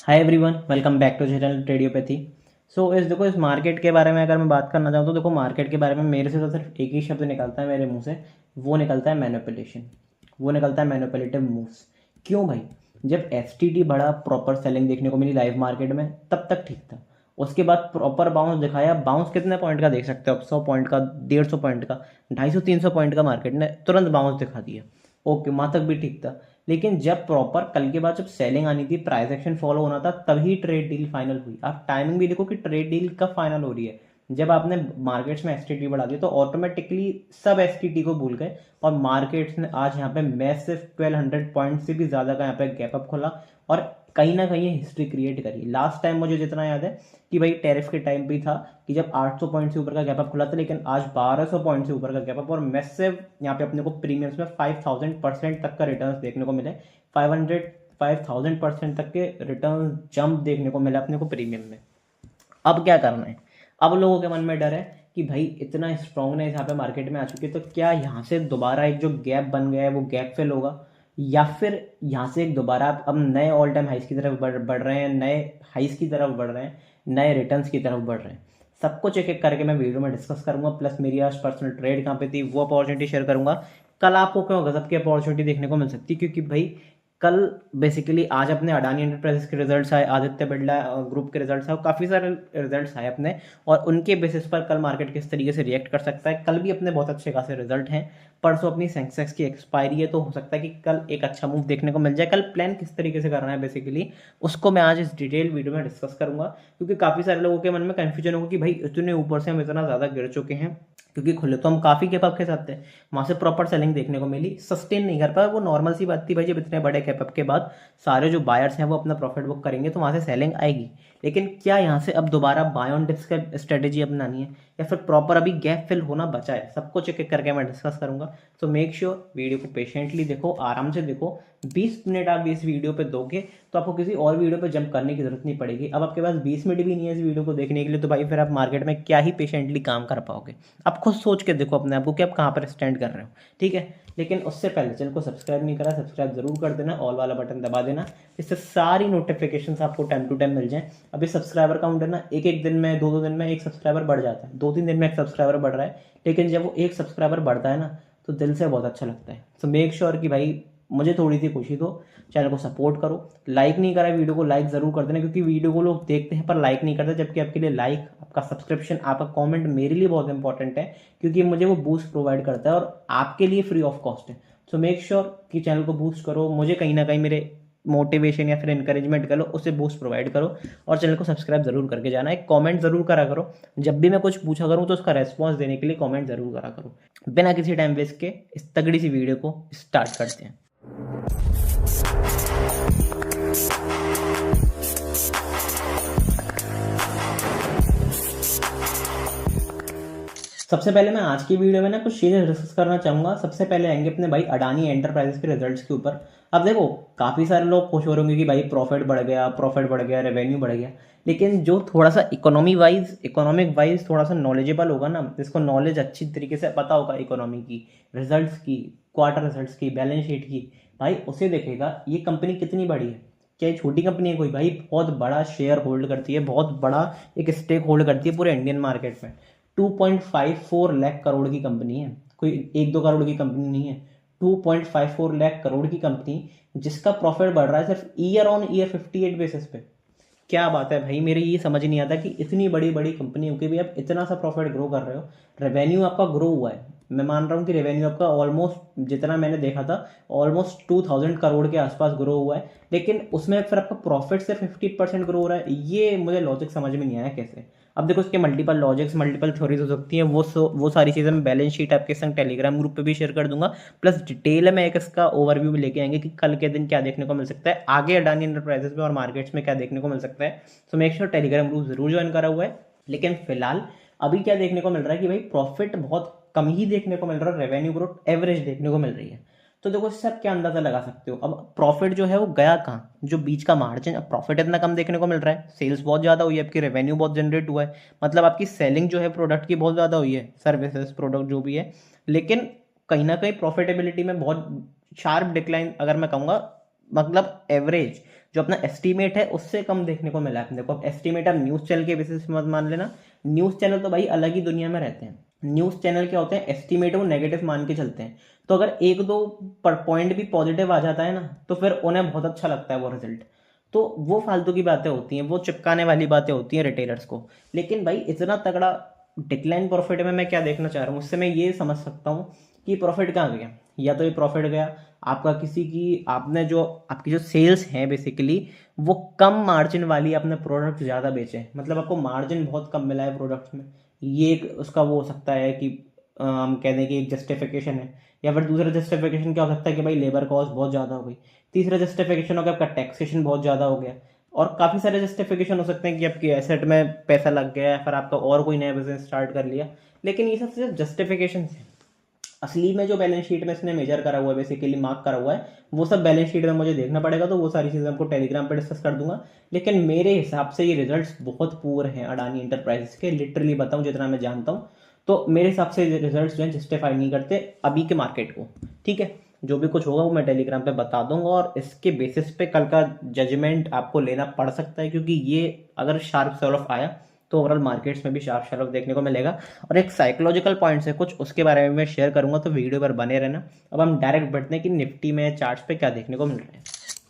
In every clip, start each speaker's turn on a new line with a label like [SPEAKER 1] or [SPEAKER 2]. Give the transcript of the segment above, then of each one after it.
[SPEAKER 1] Hi everyone, welcome back to channel Radiopathy. देखो इस market के बारे में अगर मैं बात करना चाहूँ तो देखो मार्केट के बारे में मेरे से तो सिर्फ एक ही शब्द निकलता है मेरे मुंह से। वो निकलता है मैनिपुलेशन। वो निकलता है मैनिपुलेटिव मूव्स। क्यों भाई? जब एस बढ़ा, प्रॉपर सेलिंग देखने को मिली लाइव मार्केट में, तब तक ठीक था। उसके बाद प्रॉपर बाउंस दिखाया। बाउंस कितने पॉइंट का देख सकते हो आप? 100 पॉइंट का, 150 पॉइंट का, 250-300 पॉइंट का मार्केट ने तुरंत बाउंस दिखा दिया। ओके, वहाँ तक भी ठीक था। लेकिन जब प्रॉपर कल के बाद जब सेलिंग आनी थी, प्राइस एक्शन फॉलो होना था, तभी ट्रेड डील फाइनल हुई। आप टाइमिंग भी देखो कि ट्रेड डील कब फाइनल हो रही है। जब आपने मार्केट्स में एसटीटी बढ़ा दी तो ऑटोमेटिकली सब एसटीटी को भूल गए और मार्केट्स ने आज यहाँ पे मैसिव 1200 पॉइंट से भी ज़्यादा का यहाँ पे गैप अप खोला और कहीं ना कहीं हिस्ट्री क्रिएट करी। लास्ट टाइम मुझे जितना याद है कि भाई टैरिफ के टाइम पे था कि जब 800 पॉइंट से ऊपर का गैप अप खुला था, लेकिन आज 1200 पॉइंट से ऊपर का गैप अप और मैसिव यहाँ पे अपने को प्रीमियम्स में 5000% तक का रिटर्न देखने को मिले। 5000% तक के रिटर्न जंप देखने को मिला अपने को प्रीमियम में। अब क्या करना है? अब लोगों के मन में डर है कि भाई इतना स्ट्रांगनेस यहाँ पे मार्केट में आ चुकी है, तो क्या यहाँ से दोबारा एक जो गैप बन गया है वो गैप फिल होगा, या फिर यहाँ से एक दोबारा आप अब नए ऑल टाइम हाइस की तरफ बढ़ रहे हैं, नए हाइस की तरफ बढ़ रहे हैं, नए रिटर्न्स की तरफ बढ़ रहे हैं। सब कुछ एक एक करके मैं वीडियो में डिस्कस करूंगा। प्लस मेरी आज पर्सनल ट्रेड कहाँ पे थी वो अपॉर्चुनिटी शेयर करूंगा। कल आपको क्यों गजब की अपॉर्चुनिटी देखने को मिल सकती है, क्योंकि भाई कल बेसिकली आज अपने अडानी एंटरप्राइजेस के रिजल्ट्स आए, आदित्य बिरला ग्रुप के रिजल्ट्स आए, काफ़ी सारे रिजल्ट्स आए अपने। और उनके बेसिस पर कल मार्केट किस तरीके से रिएक्ट कर सकता है। कल भी अपने बहुत अच्छे खासे रिजल्ट हैं। परसों अपनी सेंसेक्स की एक्सपायरी है, तो हो सकता है कि कल एक अच्छा मूव देखने को मिल जाए। कल प्लान किस तरीके से करना है बेसिकली उसको मैं आज इस डिटेल वीडियो में डिस्कस करूंगा, क्योंकि काफ़ी सारे लोगों के मन में कन्फ्यूजन होगा कि भाई इतने ऊपर से हम इतना ज़्यादा गिर चुके हैं, क्योंकि खुले तो हम काफ़ी गैप अप के साथ थे। वहाँ से प्रॉपर सेलिंग देखने को मिली, सस्टेन नहीं कर पाया। वो नॉर्मल सी बात थी भाई, जब इतने बड़े गैप अप के बाद सारे जो बायर्स हैं वो अपना प्रॉफिट बुक करेंगे तो वहाँ से सेलिंग आएगी। लेकिन क्या यहाँ से अब दोबारा बाय ऑन डिप्स का स्ट्रेटेजी अपनानी है, या फिर प्रॉपर अभी गैप फिल होना बचा है? सब कुछ एक एक करके मैं डिस्कस करूंगा। तो मेक श्योर वीडियो को पेशेंटली देखो, आराम से देखो। 20 मिनट आप इस वीडियो पे दोगे तो आपको किसी और वीडियो पे जंप करने की जरूरत नहीं पड़ेगी। अब आपके पास 20 मिनट भी नहीं है इस वीडियो को देखने के लिए, तो भाई फिर आप मार्केट में क्या ही पेशेंटली काम कर पाओगे। आप खुद सोच के देखो अपने आप को कि आप कहाँ पर स्टैंड कर रहे हो, ठीक है? लेकिन उससे पहले चैनल को सब्सक्राइब नहीं करा, सब्सक्राइब जरूर कर देना, ऑल वाला बटन दबा देना, इससे सारी नोटिफिकेशन आपको टाइम टू टाइम मिल जाए। अभी सब्सक्राइबर काउंट है ना, एक एक दिन में, दो दो दिन में एक सब्सक्राइबर बढ़ जाता है, 2-3 दिन में एक सब्सक्राइबर बढ़ रहा है। लेकिन जब वो एक सब्सक्राइबर बढ़ता है ना, तो दिल से बहुत अच्छा लगता है। तो मेक श्योर कि भाई मुझे थोड़ी सी खुशी दो, चैनल को सपोर्ट करो। लाइक नहीं करा वीडियो को, लाइक जरूर कर देना, क्योंकि वीडियो को लोग देखते हैं पर लाइक नहीं करते, जबकि आपके लिए लाइक, आपका सब्सक्रिप्शन, आपका कमेंट मेरे लिए बहुत इंपॉर्टेंट है, क्योंकि मुझे वो बूस्ट प्रोवाइड करता है और आपके लिए फ्री ऑफ कॉस्ट है। सो मेक श्योर कि चैनल को बूस्ट करो, मुझे कहीं ना कहीं मेरे मोटिवेशन या फिर इंकरेजमेंट करो, उसे बूस्ट प्रोवाइड करो। और चैनल को सब्सक्राइब जरूर करके जाना, एक कमेंट जरूर करा करो। जब भी मैं कुछ पूछा करूँ तो उसका रेस्पॉन्स देने के लिए कमेंट जरूर करा करो। बिना किसी टाइम वेस्ट के इस तगड़ी सी वीडियो को स्टार्ट करते हैं। सबसे पहले मैं आज की वीडियो में ना कुछ चीज़ें डिस्कस करना चाहूँगा। सबसे पहले आएंगे अपने भाई अडानी एंटरप्राइजेस के रिजल्ट्स के ऊपर। अब देखो काफ़ी सारे लोग खुश हो रहे होंगे कि भाई प्रॉफिट बढ़ गया, रेवेन्यू बढ़ गया। लेकिन जो थोड़ा सा इकोनॉमिक वाइज थोड़ा सा नॉलेजेबल होगा ना, जिसको नॉलेज अच्छी तरीके से पता होगा इकोनॉमी की, रिजल्ट्स की, क्वार्टर रिजल्ट्स की, बैलेंस शीट की, भाई उसे देखेगा ये कंपनी कितनी बड़ी है। क्या ये छोटी कंपनी है कोई? भाई बहुत बड़ा शेयर होल्ड करती है, बहुत बड़ा एक स्टेक होल्ड करती है पूरे इंडियन मार्केट में। 2.54 लाख करोड़ की कंपनी है, कोई 1-2 करोड़ की कंपनी नहीं है। 2.54 लाख करोड़ की कंपनी, जिसका प्रॉफिट बढ़ रहा है सिर्फ ईयर ऑन ईयर 58 बेसिस पे। क्या बात है भाई, मेरे ये समझ नहीं आता कि इतनी बड़ी बड़ी कंपनियों के भी आप इतना सा प्रॉफिट ग्रो कर रहे हो। रेवेन्यू आपका ग्रो हुआ है, मैं मान रहा हूँ कि रेवेन्यू आपका ऑलमोस्ट, जितना मैंने देखा था, ऑलमोस्ट 2000 करोड़ के आसपास ग्रो हुआ है। लेकिन उसमें फिर आपका प्रॉफिट से 50% ग्रो हो रहा है। ये मुझे लॉजिक समझ में नहीं आया कैसे। अब देखो इसके मल्टीपल लॉजिक्स, मल्टीपल थ्योरीज हो सकती हैं। वो सारी चीज़ें मैं बैलेंस शीट आपके संग टेलीग्राम ग्रुप पे भी शेयर कर दूंगा। प्लस डिटेल में एक इसका ओवरव्यू भी लेके आएंगे कि कल के दिन क्या देखने को मिल सकता है, आगे अडानी एंटरप्राइजेस में और मार्केट्स में क्या देखने को मिल सकता है। तो मेक श्योर टेलीग्राम ग्रुप जरूर ज्वाइन करा हुआ है। लेकिन फिलहाल अभी क्या देखने को मिल रहा है कि भाई प्रॉफिट बहुत कम ही देखने को मिल रहा है, रेवेन्यू ग्रोथ एवरेज देखने को मिल रही है। तो देखो इससे आप क्या अंदाजा लगा सकते हो। अब प्रॉफिट जो है वो गया कहाँ, जो बीच का मार्जिन। अब प्रॉफिट इतना कम देखने को मिल रहा है, सेल्स बहुत ज़्यादा हुई है, आपकी रेवेन्यू बहुत जनरेट हुआ है, मतलब आपकी सेलिंग जो है प्रोडक्ट की बहुत ज़्यादा हुई है, सर्विसेज प्रोडक्ट जो भी है। लेकिन कहीं ना कहीं प्रॉफिटेबिलिटी में बहुत शार्प डिक्लाइन, अगर मैं कहूँगा, मतलब एवरेज जो अपना एस्टीमेट है उससे कम देखने को मिला है अपने को। अब एस्टीमेट आप न्यूज़ चैनल के बेसिस पे मत मान लेना, न्यूज़ चैनल तो भाई अलग ही दुनिया में रहते हैं। न्यूज़ चैनल क्या होते हैं, एस्टीमेट वो नेगेटिव मान के चलते हैं, तो अगर एक दो पॉइंट भी पॉजिटिव आ जाता है ना तो फिर उन्हें बहुत अच्छा लगता है वो रिजल्ट। तो वो फालतू की बातें होती हैं, वो चिपकाने वाली बातें होती हैं रिटेलर्स को। लेकिन भाई इतना तगड़ा डिक्लाइन प्रॉफिट में मैं क्या देखना चाह रहा हूँ, उससे मैं ये समझ सकता हूँ कि प्रॉफिट कहाँ गया। या तो ये प्रॉफिट गया आपका किसी की, आपने जो आपकी जो सेल्स हैं बेसिकली वो कम मार्जिन वाली अपने प्रोडक्ट ज़्यादा बेचे, मतलब आपको मार्जिन बहुत कम मिला है प्रोडक्ट्स में, ये एक उसका वो हो सकता है कि हम कह दें कि एक जस्टिफिकेशन है। या फिर दूसरा जस्टिफिकेशन क्या हो सकता है कि भाई लेबर कॉस्ट बहुत ज़्यादा हो गई। तीसरा जस्टिफिकेशन हो गया आपका टैक्सेशन बहुत ज़्यादा हो गया। और काफ़ी सारे जस्टिफिकेशन हो सकते हैं कि आपकी एसेट में पैसा लग गया है, फिर आपका और कोई नया बिजनेस स्टार्ट कर लिया। लेकिन ये सब सिर्फ जस्टिफिकेशन है। असली में जो बैलेंस शीट में इसने मेजर करा हुआ है, बेसिकली मार्क करा हुआ है, वो सब बैलेंस शीट में मुझे देखना पड़ेगा, तो वो सारी चीज़ें आपको टेलीग्राम पे डिस्कस कर दूंगा। लेकिन मेरे हिसाब से ये रिजल्ट्स बहुत पुअर हैं अडानी इंटरप्राइजेस के, लिटरली बताऊं जितना मैं जानता हूं, तो मेरे हिसाब से रिजल्ट्स जो हैं जस्टिफाई नहीं करते अभी के मार्केट को। ठीक है, जो भी कुछ होगा वो मैं टेलीग्राम पे बता दूंगा, और इसके बेसिस पे कल का जजमेंट आपको लेना पड़ सकता है, क्योंकि ये अगर शार्प सेल ऑफ आया तो ओवरऑल मार्केट्स में भी शार्प सेल ऑफ देखने को मिलेगा। और एक साइकोलॉजिकल पॉइंट्स है कुछ, उसके बारे में मैं शेयर करूंगा, तो वीडियो पर बने रहना। अब हम डायरेक्ट बढ़ते हैं कि निफ्टी में चार्ट्स पे क्या देखने को मिल रहा है।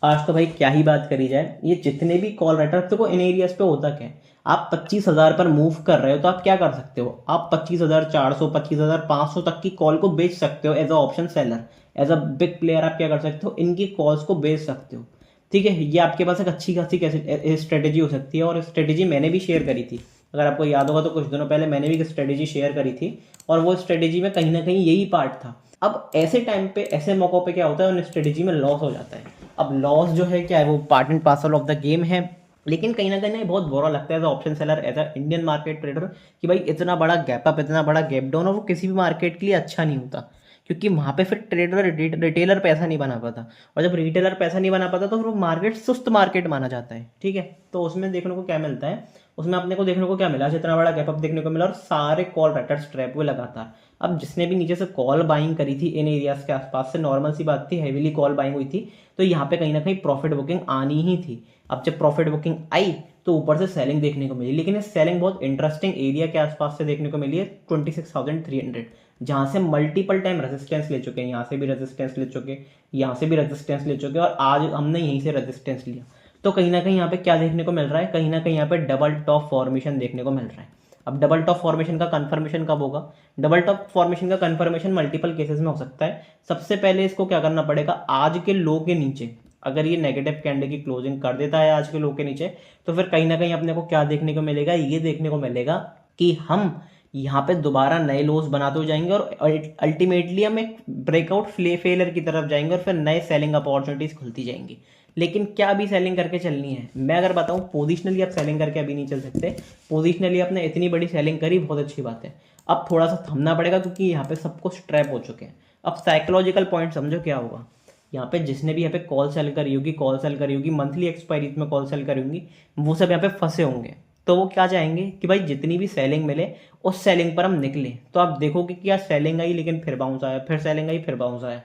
[SPEAKER 1] आज तो भाई क्या ही बात करी जाए, ये जितने भी कॉल राइटर, देखो इन एरियाज पे होता क्या है, आप 25,000 पर मूव कर रहे हो तो आप क्या कर सकते हो, आप 25,400 25,500 तक की कॉल को बेच सकते हो as a option seller. As a big player आप क्या कर सकते हो, इनकी कॉल्स को बेच सकते हो। ठीक है, ये आपके पास एक अच्छी खासी कैसे स्ट्रेटेजी हो सकती है, और स्ट्रेटेजी मैंने भी शेयर करी थी। अगर आपको याद होगा तो कुछ दिनों पहले मैंने भी एक स्ट्रेटेजी शेयर करी थी, और वो स्ट्रेटेजी में कहीं ना कहीं यही पार्ट था। अब ऐसे टाइम पे, ऐसे मौकों पे क्या होता है, उन स्ट्रेटेजी में लॉस हो जाता है। अब लॉस जो है क्या है, वो part and parcel of the game है। लेकिन कहीं ना कहीं बहुत बुरा लगता है as option seller, as a Indian market trader, कि भाई इतना बड़ा गैप अप, इतना बड़ा गैप डाउन, और वो किसी भी मार्केट के लिए अच्छा नहीं होता, क्योंकि वहां पे फिर ट्रेडर रिटेलर पैसा नहीं बना पाता, और जब रिटेलर पैसा नहीं बना पाता तो फिर वो मार्केट सुस्त मार्केट माना जाता है। ठीक है, तो उसमें देखने को क्या मिलता है, उसमें अपने को देखने को क्या मिला, जितना बड़ा गैप अप देखने को मिला, और सारे कॉल राइटर्स ट्रैप हुए लगातार। अब जिसने भी नीचे से कॉल बाइंग करी थी इन एरियाज के आसपास से, नॉर्मल सी बात थी, हैवीली कॉल बाइंग हुई थी, तो यहाँ पे कहीं ना कहीं प्रॉफिट बुकिंग आनी ही थी। अब जब प्रॉफिट बुकिंग आई तो ऊपर से सेलिंग देखने को मिली, लेकिन ये सेलिंग बहुत इंटरेस्टिंग एरिया के आसपास से देखने को मिली है, 26,300, जहां से मल्टीपल टाइम रेजिस्टेंस ले चुके हैं, यहाँ से भी रेजिस्टेंस ले चुके, यहाँ से भी रेजिस्टेंस ले चुके, और आज हमने यहीं से रेजिस्टेंस लिया। तो कहीं ना कहीं यहाँ पे क्या देखने को मिल रहा है, कहीं ना कहीं यहाँ पे डबल टॉप फॉर्मेशन देखने को मिल रहा है। अब डबल टॉप फॉर्मेशन का कंफर्मेशन कब होगा, डबल टॉप फॉर्मेशन का कंफर्मेशन मल्टीपल केसेस में हो सकता है। सबसे पहले इसको क्या करना पड़ेगा, आज के लो के नीचे अगर ये नेगेटिव कैंडल की क्लोजिंग कर देता है आज के लो के नीचे, तो फिर कहीं ना कहीं अपने को क्या देखने को मिलेगा, ये देखने को मिलेगा कि हम यहाँ पे दोबारा नए लोस बनाते हो जाएंगे, और अल्टीमेटली हम एक ब्रेकआउट फेलियर की तरफ जाएंगे, और फिर नए सेलिंग अपॉर्चुनिटीज खुलती जाएंगी। लेकिन क्या अभी सेलिंग करके चलनी है, मैं अगर बताऊं पोजिशनली आप सेलिंग करके अभी नहीं चल सकते। पोजिशनली आपने इतनी बड़ी सेलिंग करी, बहुत अच्छी बात है, अब थोड़ा सा थमना पड़ेगा, क्योंकि यहाँ पे सब कुछ ट्रैप हो चुके हैं। अब साइकोलॉजिकल पॉइंट समझो क्या होगा, यहाँ पे जिसने भी यहाँ पे कॉल सेल करी होगी, कॉल सेल करी होगी, मंथली एक्सपायरी में कॉल सेल करी होंगी, वो सब यहाँ पे फंसे होंगे। तो वो क्या चाहेंगे कि भाई जितनी भी सेलिंग मिले उस सेलिंग पर हम निकलें। तो आप देखोगे कि यार सेलिंग आई लेकिन फिर बाउंस आया, फिर सेलिंग आई फिर बाउंस आया।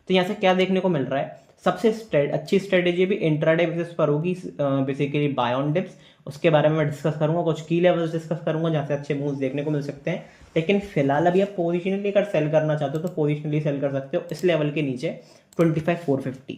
[SPEAKER 1] तो यहाँ से क्या देखने को मिल रहा है, सबसे अच्छी स्ट्रेटेजी भी इंट्राडे बेसिस पर होगी, बेसिकली बाय ऑन डिप्स। उसके बारे में मैं डिस्कस करूंगा, कुछ की लेवल्स डिस्कस करूंगा जहाँ से अच्छे मूव्स देखने को मिल सकते हैं। लेकिन फिलहाल अभी आप पोजिशनली अगर सेल करना चाहते हो तो पोजिशनली सेल कर सकते हो इस लेवल के नीचे 25,450।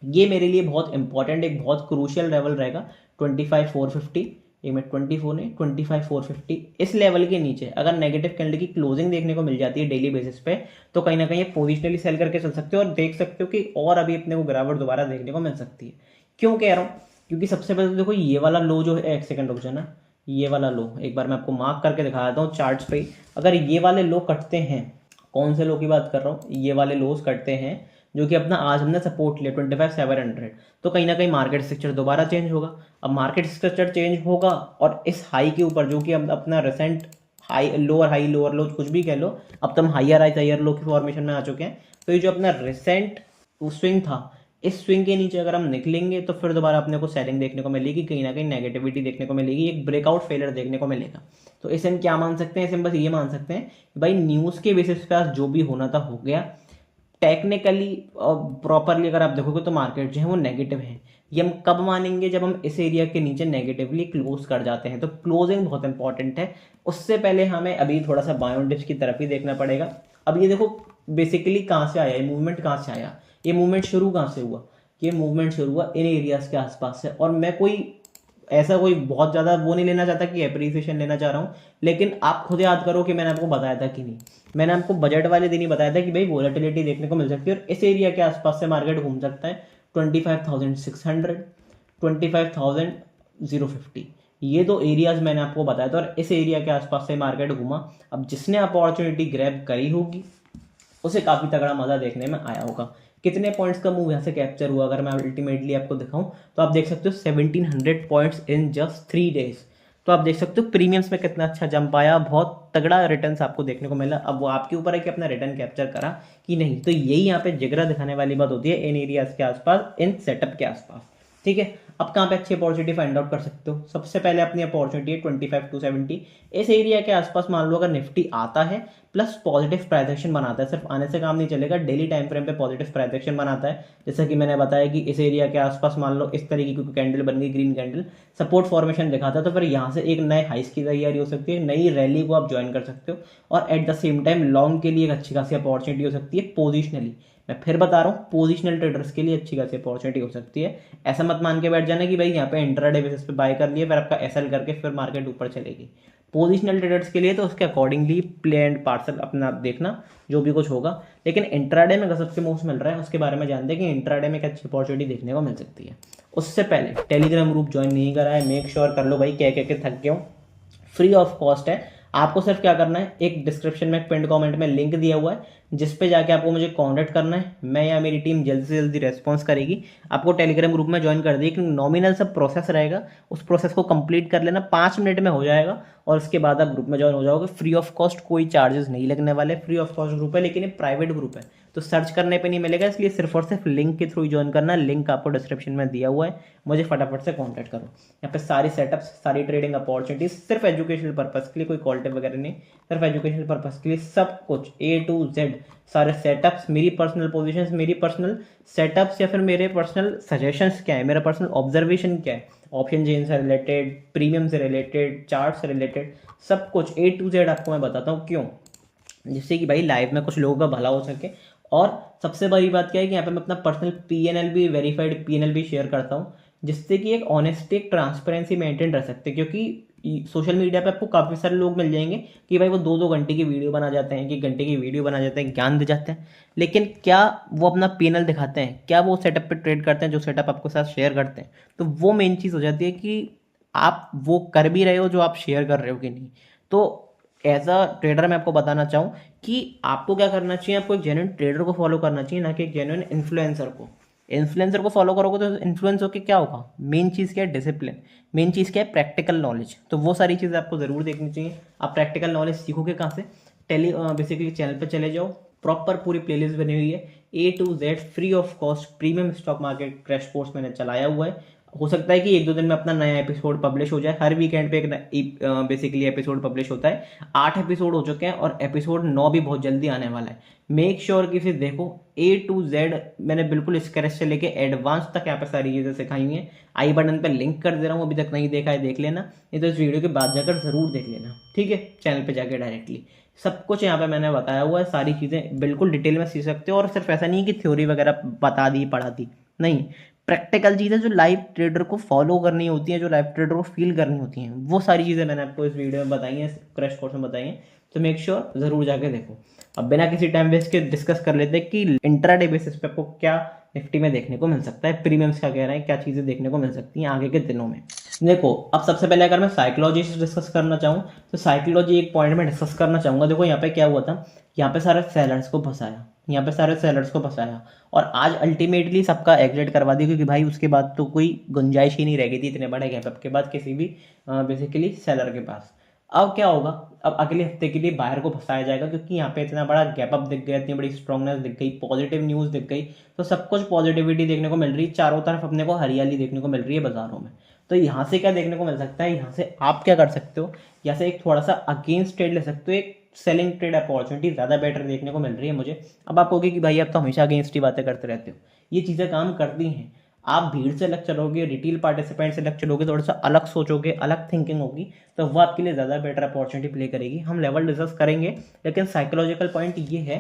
[SPEAKER 1] ये मेरे लिए बहुत इंपॉर्टेंट, एक बहुत क्रूशियल लेवल रहेगा 25,450। ये मैं 24 नहीं 25,450 इस लेवल के नीचे अगर नेगेटिव कैंडल की क्लोजिंग देखने को मिल जाती है डेली बेसिस पे, तो कहीं ना कहीं पोजिशनली सेल करके चल सकते हो, और देख सकते हो कि और अभी अपने को गिरावट दोबारा देखने को मिल सकती है। क्यों कह रहा हूँ, क्योंकि सबसे पहले तो देखो ये वाला लो जो है, एक सेकंड रुक जाना, ये वाला लो एक बार मैं आपको मार्क करके दिखा देता हूँ चार्ट्स पे। अगर ये वाले लो कटते हैं, कौन से लो की बात कर रहा हूँ, ये वाले लोस कटते हैं जो कि अपना आज हमने सपोर्ट लिया 25,700, तो कहीं ना कहीं मार्केट स्ट्रक्चर दोबारा चेंज होगा। अब मार्केट स्ट्रक्चर चेंज होगा, और इस हाई के ऊपर जो कि अपना रिसेंट हाई लोअर लो कुछ भी कह लो, अब तो हम हायर लो की फॉर्मेशन में आ चुके हैं। तो ये जो अपना रिसेंट स्विंग था, इस स्विंग के नीचे अगर हम निकलेंगे तो फिर दोबारा अपने को सेलिंग देखने को मिलेगी, कहीं ना कहीं नेगेटिविटी देखने को मिलेगी, एक ब्रेकआउट फेलियर देखने को मिलेगा। तो इसे हम क्या मान सकते हैं, इसे हम बस ये मान सकते हैं कि भाई न्यूज़ के बेसिस पे आज जो भी होना था हो गया। टेक्निकली प्रॉपरली अगर आप देखोगे तो मार्केट जो है वो नेगेटिव है, ये हम कब मानेंगे, जब हम इस एरिया के नीचे नेगेटिवली क्लोज कर जाते हैं। तो क्लोजिंग बहुत इंपॉर्टेंट है। उससे पहले हमें अभी थोड़ा सा बायोन डिप्स की तरफ ही देखना पड़ेगा। अब ये देखो बेसिकली कहाँ से आया ये मूवमेंट, कहाँ से आया ये मूवमेंट, शुरू कहाँ से हुआ, ये मूवमेंट शुरू हुआ इन एरियाज के आसपास से। और मैं कोई ऐसा कोई बहुत ज़्यादा वो नहीं लेना चाहता कि एप्रिसिएशन लेना चाह रहा हूँ, लेकिन आप खुद याद करो कि मैंने आपको बताया था कि नहीं। मैंने आपको बजट वाले दिन ही बताया था कि भाई वोलेटिलिटी देखने को मिल सकती है और इस एरिया के आसपास से मार्केट घूम सकता है 25,600, 25,050। ये दो एरियाज मैंने आपको बताया था और इस एरिया के आसपास से मार्केट घूमा। अब जिसने अपॉर्चुनिटी ग्रैब करी होगी उसे काफ़ी तगड़ा मज़ा देखने में आया होगा। कितने पॉइंट्स का मूव यहाँ से कैप्चर हुआ अगर मैं अल्टीमेटली आपको दिखाऊं तो आप देख सकते हो 1700 पॉइंट्स इन जस्ट 3 डेज। तो आप देख सकते हो प्रीमियम्स में कितना अच्छा जंप आया, बहुत तगड़ा रिटर्न्स आपको देखने को मिला। अब वो आपके ऊपर है कि अपना रिटर्न कैप्चर करा कि नहीं। तो यही यहाँ पे जिगरा दिखाने वाली बात होती है इन एरियाज के आसपास, इन सेटअप के आसपास। ठीक है, अब कहाँ पे अच्छी अपॉर्चुनिटी फाइंड आउट कर सकते हो। सबसे पहले अपनी अपॉर्चुनिटी है 25,270। इस एरिया के आसपास मान लो अगर निफ्टी आता है प्लस पॉजिटिव प्राइस एक्शन बनाता है, सिर्फ आने से काम नहीं चलेगा, डेली टाइम फ्रेम पे पॉजिटिव प्राइस एक्शन बनाता है। जैसा कि मैंने बताया कि इस एरिया के आसपास मान लो इस तरीके की कैंडल बन गई, ग्रीन कैंडल सपोर्ट फॉर्मेशन दिखाता है, तो फिर यहाँ से एक नए हाइस की तैयारी हो सकती है, नई रैली को आप ज्वाइन कर सकते हो। और at the same time long के लिए एक अच्छी खासी अपॉर्चुनिटी हो सकती है पोजिशनली। मैं फिर बता रहा हूँ पोजिशनल ट्रेडर्स के लिए अच्छी खासी अपॉर्चुनिटी हो सकती है। ऐसा मत मान के बैठ जाना कि भाई यहाँ पे इंट्राडे बेसिस पे बाय कर लिए फिर आपका एसएल करके फिर मार्केट ऊपर चलेगी। पोजिशनल ट्रेडर्स के लिए तो उसके अकॉर्डिंगली प्ले एंड पार्सल अपना देखना जो भी कुछ होगा। लेकिन इंट्राडे में गजब के मूव्स मिल रहा है, उसके बारे में जानते हैं कि इंट्राडे में एक अच्छी अपॉर्चुनिटी देखने को मिल सकती है। उससे पहले टेलीग्राम ग्रुप ज्वाइन नहीं करा है, मेक श्योर कर लो भाई, कह के थक गया हूँ। फ्री ऑफ कॉस्ट है, आपको सिर्फ क्या करना है, एक डिस्क्रिप्शन में पिन कमेंट में लिंक दिया हुआ है जिस पे जाके आपको मुझे कांटेक्ट करना है। मैं या मेरी टीम जल्दी से जल्दी रेस्पॉन्स करेगी, आपको टेलीग्राम ग्रुप में ज्वाइन कर दी। एक नॉमिनल सब प्रोसेस रहेगा, उस प्रोसेस को कंप्लीट कर लेना, 5 मिनट में हो जाएगा और उसके बाद आप ग्रुप में ज्वाइन हो जाओगे। फ्री ऑफ कॉस्ट, कोई चार्जेस नहीं लगने वाले, फ्री ऑफ कॉस्ट ग्रुप है। लेकिन ये प्राइवेट ग्रुप है तो सर्च करने पे नहीं मिलेगा, इसलिए सिर्फ और सिर्फ लिंक के थ्रू ही ज्वाइन करना। लिंक आपको डिस्क्रिप्शन में दिया हुआ है, मुझे फटाफट से कांटेक्ट करो। यहाँ पे सारी सेटअप्स, सारी ट्रेडिंग अपॉर्चुनिटीज सिर्फ एजुकेशनल पर्पस के लिए, कोई कॉल टिप वगैरह नहीं, सिर्फ एजुकेशनल पर्पस के लिए सब कुछ A to Z सारे सेटअप्स, मेरी पर्सनल पोजीशंस, मेरी पर्सनल सेटअप्स या फिर मेरे पर्सनल सजेशंस क्या है, मेरा पर्सनल ऑब्जर्वेशन क्या है, ऑप्शन चेन से रिलेटेड, प्रीमियम से रिलेटेड, चार्ट से रिलेटेड, सब कुछ A to Z आपको मैं बताता हूँ। क्यों? जिससे कि भाई लाइफ में कुछ लोगों का भला हो सके। और सबसे बड़ी बात क्या है कि यहाँ पे मैं अपना पर्सनल PNL भी, वेरीफाइड PNL भी शेयर करता हूँ, जिससे कि एक ऑनेस्टी, एक ट्रांसपेरेंसी मेंटेन रह सकते हैं। क्योंकि सोशल मीडिया पे आपको काफ़ी सारे लोग मिल जाएंगे कि भाई वो 2-2 घंटे की वीडियो बना जाते हैं, 1 घंटे की वीडियो बना जाते हैं, ज्ञान दे जाते हैं, लेकिन क्या वो अपना PNL दिखाते हैं, क्या वो सेटअप पे ट्रेड करते हैं जो सेटअप आपके साथ शेयर करते हैं। तो वो मेन चीज़ हो जाती है कि आप वो कर भी रहे हो जो आप शेयर कर रहे हो कि नहीं। तो एज अ ट्रेडर मैं आपको बताना चाहूँ कि आपको क्या करना चाहिए, आपको एक जेन्युइन ट्रेडर को फॉलो करना चाहिए, ना कि एक जेन्युइन इन्फ्लुएंसर को। इन्फ्लुएंसर को फॉलो करोगे तो इन्फ्लुएंस होकर क्या होगा, मेन चीज़ क्या है, डिसिप्लिन। मेन चीज़ क्या है, प्रैक्टिकल नॉलेज। तो वो सारी चीज़ें आपको ज़रूर देखनी चाहिए। आप प्रैक्टिकल नॉलेज सीखोगे कहाँ से, बेसिकली चैनल पर चले जाओ, प्रॉपर पूरी प्लेलिस्ट बनी हुई है A to Z free of cost premium stock market crash course मैंने चलाया हुआ है। हो सकता है कि 1-2 दिन में अपना नया एपिसोड पब्लिश हो जाए, हर वीकेंड पे एक बेसिकली एपिसोड पब्लिश होता है। 8 एपिसोड हो चुके हैं और एपिसोड 9 भी बहुत जल्दी आने वाला है। मेक श्योर कि इसे देखो। A to Z मैंने बिल्कुल स्क्रैच से लेके एडवांस तक यहाँ पे सारी चीज़ें सिखाई हुई हैं। आई बटन पे लिंक कर दे रहा हूँ, अभी तक नहीं देखा है देख लेना, नहीं तो इस वीडियो के बाद जाकर ज़रूर देख लेना। ठीक है, चैनल पे जाके डायरेक्टली सब कुछ यहाँ पे मैंने बताया हुआ है, सारी चीज़ें बिल्कुल डिटेल में सीख सकते हो। और सिर्फ ऐसा नहीं है कि थ्योरी वगैरह बता दी पढ़ा दी, नहीं, प्रैक्टिकल चीज़ें जो लाइव ट्रेडर को फॉलो करनी होती हैं, जो लाइव ट्रेडर को फील करनी होती हैं, वो सारी चीज़ें मैंने आपको इस वीडियो में बताई हैं, क्रैश कोर्स में बताई हैं। तो मेक श्योर ज़रूर जाके देखो। अब बिना किसी टाइम वेस्ट के डिस्कस कर लेते हैं कि इंट्राडे बेसिस पे आपको क्या निफ्टी में देखने को मिल सकता है, प्रीमियम्स क्या कह रहे हैं, क्या चीज़ें देखने को मिल सकती हैं आगे के दिनों में। देखो, अब सबसे पहले अगर मैं साइकोलॉजी से डिस्कस करना चाहूँ तो साइकोलॉजी एक पॉइंट में डिस्कस करना चाहूँगा। देखो यहाँ पे क्या हुआ था, यहाँ पे सारे सेलर्स को फंसाया, यहाँ पे सारे सेलर्स को फंसाया और आज अल्टीमेटली सबका एग्जिट करवा दिया, क्योंकि भाई उसके बाद तो कोई गुंजाइश ही नहीं रह गई थी इतने बड़े गैप अप के बाद किसी भी बेसिकली सेलर के पास। अब क्या होगा, अब अगले हफ्ते के लिए बाहर को फंसाया जाएगा, क्योंकि यहाँ पे इतना बड़ा गैप अप दिख गया, इतनी बड़ी स्ट्रॉन्गनेस दिख गई, पॉजिटिव न्यूज़ दिख गई, तो सब कुछ पॉजिटिविटी देखने को मिल रही है, चारों तरफ अपने को हरियाली देखने को मिल रही है बाजारों में। तो यहाँ से क्या देखने को मिल सकता है, यहाँ से आप क्या कर सकते हो, यहाँ से एक थोड़ा सा अगेंस्ट ट्रेड ले सकते हो, एक सेलिंग ट्रेड अपॉर्चुनिटी ज़्यादा बेटर देखने को मिल रही है मुझे। अब आप कहोगे कि भाई आप तो हमेशा अगेंस्ट ही बातें करते रहते हो, ये चीज़ें काम करती हैं। आप भीड़ से अलग चलोगे, रिटेल पार्टिसिपेंट से अलग चलोगे, थोड़ा सा अलग सोचोगे, अलग थिंकिंग होगी, तो वो आपके लिए ज़्यादा बेटर अपॉर्चुनिटी प्ले करेगी। हम लेवल डिस्कस करेंगे, लेकिन साइकोलॉजिकल पॉइंट ये है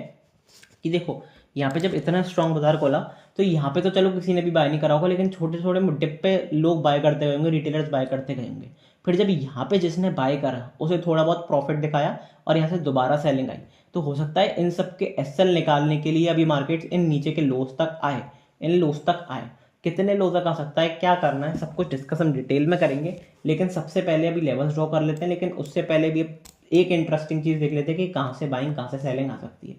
[SPEAKER 1] कि देखो यहाँ पे जब इतना स्ट्रांग बाजार खोला तो यहाँ पे तो चलो किसी ने भी बाय नहीं करा होगा, लेकिन छोटे छोटे मुद्दे पे लोग बाय करते होंगे, रिटेलर्स बाय करते गए होंगे। फिर जब यहाँ पे जिसने बाय करा उसे थोड़ा बहुत प्रॉफिट दिखाया और यहाँ से दोबारा सेलिंग आई, तो हो सकता है इन सब के एसएल निकालने के लिए अभी मार्केट इन नीचे के लोस तक आए, इन लोस तक आए। कितने लो तक आ सकता है, क्या करना है, सब कुछ डिस्कस हम डिटेल में करेंगे। लेकिन सबसे पहले अभी लेवल्स ड्रॉ कर लेते हैं, लेकिन उससे पहले भी एक इंटरेस्टिंग चीज़ देख लेते हैं कि कहाँ से बाइंग कहाँ से सेलिंग आ सकती है।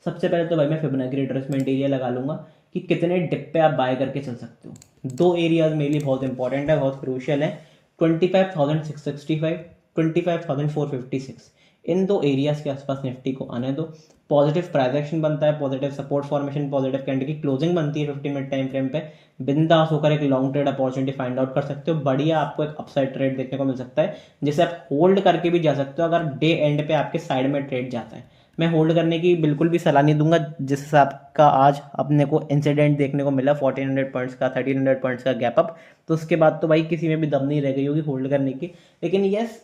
[SPEAKER 1] सबसे पहले तो भाई मैं फिबोनाची रिट्रेसमेंट एरिया लगा लूंगा कि कितने डिप पे आप बाय करके चल सकते हो। दो एरियाज मेरे लिए बहुत इंपॉर्टेंट है, बहुत क्रूशियल है, 25,665, 25,456। इन दो एरियाज के आसपास निफ्टी को आने दो। पॉजिटिव प्राइस एक्शन बनता है, positive support formation, positive candle की क्लोजिंग बनती है 15 मिनट टाइम फ्रेम पे, बिंदास होकर एक long trade opportunity find out कर सकते हो। बढ़िया आपको एक अपसाइड ट्रेड देखने को मिल सकता है, जिसे आप होल्ड करके भी जा सकते हो अगर डे एंड पे आपके साइड में ट्रेड जाता है। मैं होल्ड करने की बिल्कुल भी सलाह नहीं दूंगा, जिस हिसाब का आज अपने को इंसिडेंट देखने को मिला 1400 पॉइंट्स का, 1300 पॉइंट्स का गैप अप, तो उसके बाद तो भाई किसी में भी दम नहीं रह गई होगी होल्ड करने की। लेकिन यस,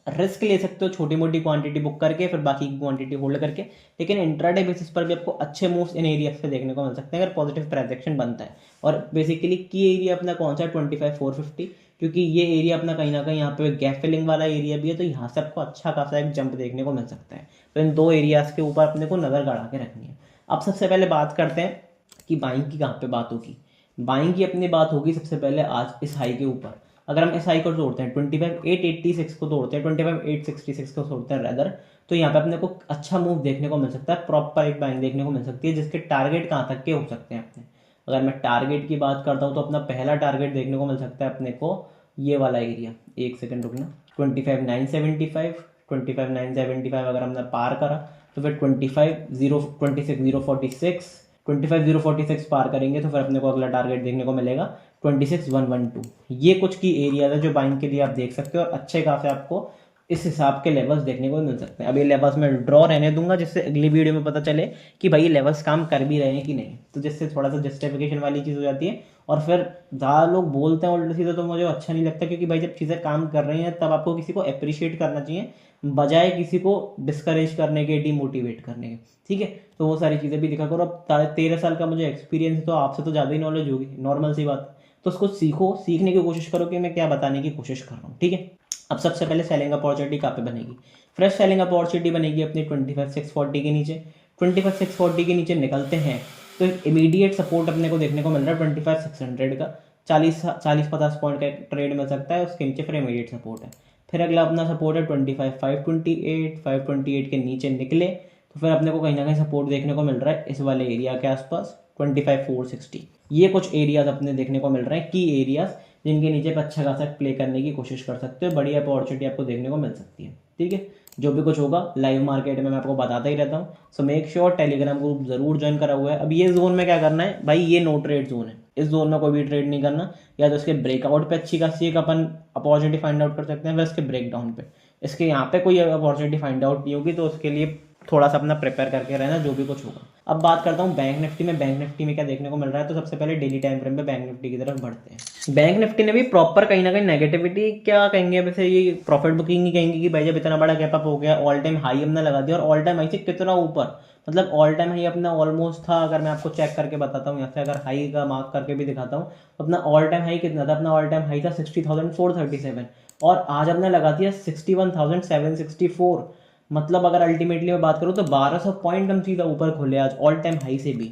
[SPEAKER 1] रिस्क ले सकते हो छोटी मोटी क्वांटिटी बुक करके, फिर बाकी की क्वांटिटी होल्ड करके। लेकिन इंट्राडे बेसिस पर भी आपको अच्छे मूव्स इन एरिया से देखने को मिल सकते हैं अगर पॉजिटिव ट्रांजैक्शन बनता है। और बेसिकली की एरिया अपना कौन सा है, 25,450, क्योंकि ये एरिया अपना कहीं ना कहीं यहाँ पे गैप फिलिंग वाला एरिया भी है, तो यहाँ से आपको अच्छा खासा एक जंप देखने को मिल सकता है। तो इन दो एरियाज के ऊपर अपने को नज़र गड़ा के रखनी है। अब सबसे पहले बात करते हैं कि बाइंग की कहाँ पे बात होगी। बाइंग की अपनी बात होगी सबसे पहले आज इस हाई के ऊपर। अगर हम इस हाई को तोड़ते हैं, 25,886 को तोड़ते हैं, 25,866 को तोड़ते हैं रेदर, तो यहाँ पे अपने को अच्छा मूव देखने को मिल सकता है, प्रॉपर एक बाइंग देखने को मिल सकती है, जिसके टारगेट कहाँ तक के हो सकते हैं अपने। अगर मैं टारगेट की बात करता हूँ तो अपना पहला टारगेट देखने को मिल सकता है अपने को ये वाला एरिया, एक सेकंड रुकना, 25,975, 25,975 अगर हमने पार करा तो फिर 26,046, 25,046 पार करेंगे तो फिर अपने को अगला टारगेट देखने को मिलेगा 26,112। ये कुछ की एरिया है जो बाइंग के लिए आप देख सकते हो, और अच्छे खासे आपको इस हिसाब के लेवल्स देखने को मिल सकते हैं। अब ये लेवल्स मैं ड्रॉ रहने दूंगा, जिससे अगली वीडियो में पता चले कि भाई ये लेवल्स काम कर भी रहे हैं कि नहीं, तो जिससे थोड़ा सा जस्टिफिकेशन वाली चीज़ हो जाती है। और फिर ज़्यादा लोग बोलते हैं उल्टा सीधा, तो मुझे अच्छा नहीं लगता, क्योंकि भाई जब चीज़ें काम कर रही हैं तब आपको किसी को अप्रिशिएट करना चाहिए, बजाय किसी को डिस्करेज करने के, डिमोटिवेट करने के। ठीक है, तो वो सारी चीज़ें भी दिखा करो। अब 13 साल का मुझे एक्सपीरियंस है, तो आपसे तो ज़्यादा ही नॉलेज होगी, नॉर्मल सी बात। तो उसको सीखो, सीखने की कोशिश करो कि मैं क्या बताने की कोशिश कर रहा हूँ। ठीक है, अब सबसे पहले सेलिंग अपॉर्चुनिटी कहाँ पे बनेगी। फ्रेश सेलिंग अपॉर्चुनिटी बनेगी अपनी 25,640 के नीचे। 25,640 के नीचे निकलते हैं तो इमीडिएट सपोर्ट अपने को देखने को मिल रहा है 25,600 का, 40-50 पॉइंट का ट्रेड मिल सकता है, उसके नीचे फिर इमीडिएट सपोर्ट है। फिर अगला अपना सपोर्ट है 25,528, 528 के नीचे निकले तो फिर अपने को कहीं ना कहीं सपोर्ट देखने को मिल रहा है इस वाले एरिया के आसपास 25,460। ये कुछ एरियाज अपने देखने को मिल रहे हैं, की एरियाज, जिनके नीचे पे अच्छा खासा प्ले करने की कोशिश कर सकते हो, बढ़िया अपॉर्चुनिटी आपको देखने को मिल सकती है। ठीक है, जो भी कुछ होगा लाइव मार्केट में मैं आपको बताता ही रहता हूँ। So make sure Telegram group जरूर ज्वाइन करा हुआ है। अब ये जोन में क्या करना है भाई, ये नो ट्रेड जोन है, इस जोन में कोई भी ट्रेड नहीं करना। या तो इसके ब्रेकआउट पे अच्छी खासी एक अपन अपॉर्चुनिटी फाइंड आउट कर सकते हैं, फिर इसके ब्रेकडाउन पे। इसके यहाँ पे कोई अपॉर्चुनिटी फाइंड आउट नहीं होगी, तो उसके लिए थोड़ा सा अपना प्रिपेयर करके रहना जो भी कुछ होगा। अब बात करता हूँ बैंक निफ्टी में। बैंक निफ्टी में क्या देखने को मिल रहा है, तो सबसे पहले डेली टाइम फ्रेम पे बैंक निफ्टी की तरफ बढ़ते हैं। बैंक निफ्टी ने भी प्रॉपर कहीं ना कहीं नेगेटिविटी क्या कहेंगे, वैसे ये प्रॉफिट बुकिंग ही कहेंगे कि भाई जब इतना बड़ा गैप अप हो गया, ऑल टाइम हाई हमने लगा दिया, और ऑल टाइम हाई से कितना ऊपर, मतलब ऑल टाइम हाई अपना ऑलमोस्ट था, अगर मैं आपको चेक करके बताता हूँ, यहाँ से अगर हाई का मार्क करके भी दिखाता हूँ, तो अपना ऑल टाइम हाई कितना था, अपना ऑल टाइम हाई था 60,437, और आज हमने लगा दिया 61,764। मतलब अगर अल्टीमेटली मैं बात करूँ तो 1200 पॉइंट हम सीधा ऊपर खोले आज ऑल टाइम हाई से भी।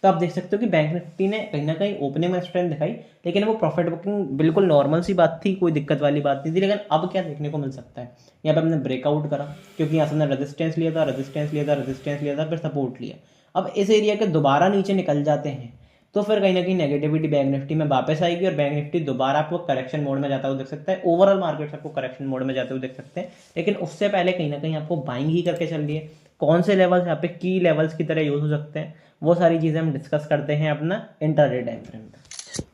[SPEAKER 1] तो आप देख सकते हो कि बैंक निफ्टी ने कहीं ना कहीं ओपनिंग में स्ट्रेंथ दिखाई, लेकिन वो प्रॉफिट बुकिंग बिल्कुल नॉर्मल सी बात थी, कोई दिक्कत वाली बात नहीं थी। लेकिन अब क्या देखने को मिल सकता है, यहाँ पे हमने ब्रेकआउट करा, क्योंकि यहाँ से हमने रेजिस्टेंस लिया था, रेजिस्टेंस लिया था, रेजिस्टेंस लिया था, फिर सपोर्ट लिया। अब इस एरिया के दोबारा नीचे निकल जाते हैं तो फिर कहीं ना कहीं नेगेटिविटी बैंक निफ्टी में वापस आएगी, और बैंक निफ्टी दोबारा आपको करेक्शन मोड में जाता हुआ देख सकता है। ओवरऑल मार्केट आपको करेक्शन मोड में जाते हुए देख सकते हैं, लेकिन उससे पहले कहीं ना कहीं आपको बाइंग ही करके चल रही है। कौन से लेवल्स यहाँ पे की लेवल्स की तरह यूज हो सकते हैं, वो सारी चीज़ें हम डिस्कस करते हैं अपना इंट्राडे टाइम फ्रेम में।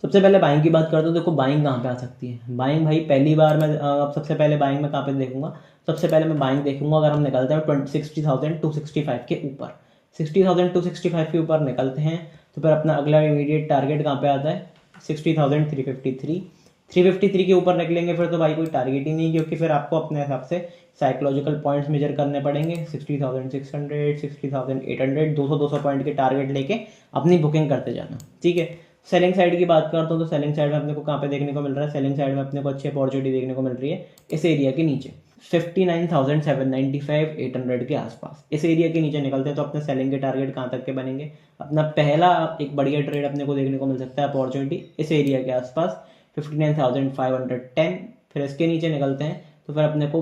[SPEAKER 1] सबसे पहले बाइंग की बात करते हो, देखो बाइंग कहाँ पे आ सकती है। बाइंग भाई पहली बार मैं अब सबसे पहले बाइंग में कहाँ पे देखूंगा, सबसे पहले मैं बाइंग देखूंगा अगर हम निकलते हैं 60,265 के ऊपर। 60,265 के ऊपर निकलते हैं तो फिर अपना अगला इमीडिएट टारगेट कहाँ पे आता है, 60,353 353 के ऊपर निकलेंगे फिर तो भाई कोई टारगेट ही नहीं, क्योंकि फिर आपको अपने हिसाब से साइकोलॉजिकल पॉइंट्स मेजर करने पड़ेंगे। 60,600 60,800 200 पॉइंट के टारगेट लेके अपनी बुकिंग करते जाना, ठीक है। सेलिंग साइड की बात करता हूँ तो सेलिंग साइड में अपने को कहाँ पे देखने को मिल रहा है, सेलिंग साइड में अपने को अच्छी अपॉर्चुनिटी देखने को मिल रही है इस एरिया के नीचे 59,795 800 के आसपास। इस एरिया के नीचे निकलते हैं तो अपने सेलिंग के टारगेट कहाँ तक के बनेंगे। अपना पहला एक बढ़िया ट्रेड अपने को देखने को मिल सकता है अपॉर्चुनिटी इस एरिया के आसपास 59,510। फिर इसके नीचे निकलते हैं तो फिर अपने को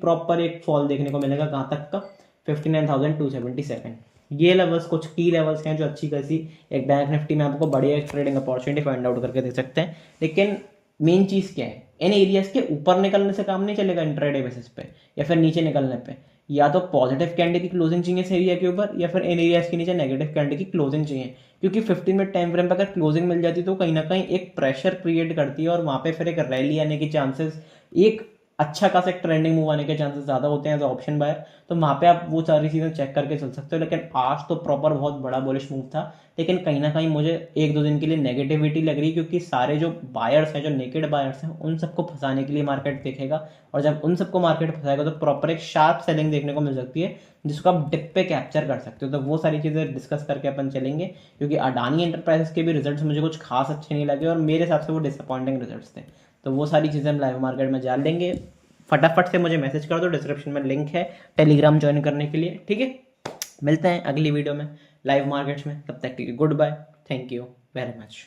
[SPEAKER 1] प्रॉपर एक फॉल देखने को मिलेगा कहाँ तक का 59,277। ये लेवल्स कुछ की लेवल्स हैं जो अच्छी खासी एक बैंक निफ्टी में आपको बढ़िया एक ट्रेडिंग अपॉर्चुनिटी फाइंड आउट करके दे सकते हैं। लेकिन मेन चीज़ क्या है, इन एरियाज के ऊपर निकलने से काम नहीं चलेगा इंट्राडे बेसिस पे, या फिर नीचे निकलने पे या तो पॉजिटिव कैंडल की क्लोजिंग चाहिए इस एरिया के ऊपर, या फिर इन एरियाज के नीचे नेगेटिव कैंडल की क्लोजिंग चाहिए। क्योंकि 15 मिनट टाइम फ्रेम पर अगर क्लोजिंग मिल जाती तो कहीं ना कहीं एक प्रेशर क्रिएट करती है और वहाँ पे फिर एक रैली आने के चांसेस, एक अच्छा खासा एक ट्रेंडिंग मूव आने के चांसेस ज़्यादा होते हैं एज ऑप्शन बायर। तो वहाँ पे आप वो सारी चीज़ें चेक करके चल सकते हो। लेकिन आज तो प्रॉपर बहुत बड़ा बुलिश मूव था, लेकिन कहीं ना कहीं मुझे एक दो दिन के लिए नेगेटिविटी लग रही है, क्योंकि सारे जो बायर्स हैं, जो नेकेड बायर्स हैं, उन सबको फंसाने के लिए मार्केट देखेगा। और जब उन सबको मार्केट फंसाएगा तो प्रॉपर एक शार्प सेलिंग देखने को मिल सकती है जिसको आप डिप पे कैप्चर कर सकते हो। तो वो सारी चीज़ें डिस्कस करके अपन चलेंगे, क्योंकि अडानी एंटरप्राइजेस के भी रिजल्ट्स मुझे कुछ खास अच्छे नहीं लगे और मेरे हिसाब से वो डिसअपॉइंटिंग रिजल्ट्स थे। तो वो सारी चीज़ें हम लाइव मार्केट में जान लेंगे। फटाफट से मुझे मैसेज कर दो, डिस्क्रिप्शन में लिंक है टेलीग्राम ज्वाइन करने के लिए, ठीक है। मिलते हैं अगली वीडियो में लाइव मार्केट्स में, तब तक के लिए good bye, thank you very much.